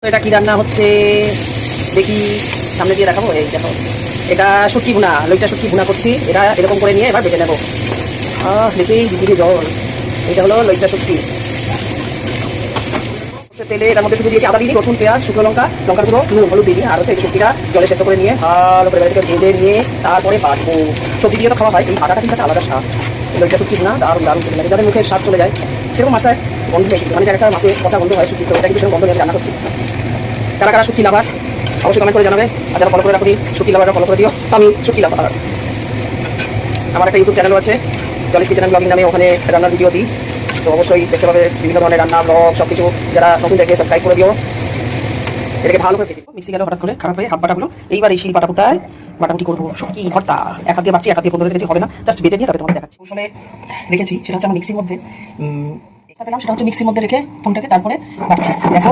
এটা কি রান্না হচ্ছে দেখি, সামনে দিয়ে দেখাবো। এই দেখো, এটা শুটকি ভুনা, লইটা শুটকি ভুনা করছি। এটা এরকম করে নিয়ে এবার বেটে নেবো। দেখেই দিদি জল। এটা হলো লইটা শুটকি। তেলে এটার মধ্যে শুধু দিয়েছি আদা, রসুন, পেঁয়াজ, শুকনো লঙ্কা, লঙ্কার গুঁড়ো, নুন, হলুদ দিয়ে আর হচ্ছে এই শুটকিটা জলে সেদ্ধ করে নিয়ে ভালো করে ভেজে নিয়ে তারপরে বাটবো। সবজি দিয়ে তো খাওয়া হয়, এই বাটাটা কিন্তু একটা আলাদা স্বাদ। লইটা শুটকি ভুনা দারুণ দারুণ খেতে লাগে, যাদের মুখে স্বাদ চলে যায় সেরকম মাছটায় গন্ধ হয়ে গেছে, মানে একটা মাছের কথা গন্ধ হয় শুটকি, তো এটা কিন্তু সেরকম গন্ধ নিয়ে রান্না করছি। কারা কারা শুটকি লাভার অবশ্যই কমেন্ট করে জানাবে, আর যারা ফলো করে রাখুন শুটকি লাভারটা ফলো করে দিও। আমি শুটকি লাভার, আমার একটা ইউটিউব চ্যানেলও আছে জলিস কিচেন ব্লগিং নামে, ওখানে রান্নার ভিডিও দিই, তো অবশ্যই দেখতে পাবে বিভিন্ন ধরনের রান্না ব্লগ সব কিছু। যারা নতুন দেখে সাবস্ক্রাইব করে দিও। এটাকে ভালো করে দেখো, মিক্সি গেল হঠাৎ করে খারাপ হয়ে হাত বাটাগুলো, এইবার এই শিল বাটা পুটায় বাটাবুটি করবো। শুটকি ভর্তা এক হাত দিয়ে বাড়ছি, এক হাত দিয়ে পনেরো রেখেছি, হবে না, জাস্ট বেটে দিয়ে তারপরে তোমাকে দেখাচ্ছি। কৌশলে রেখেছি সেটা হচ্ছে আমার মিক্সির মধ্যে, পেলাম সেটা হচ্ছে মিক্সির মধ্যে রেখে ফোনটাকে তারপরে বাড়ছি। দেখো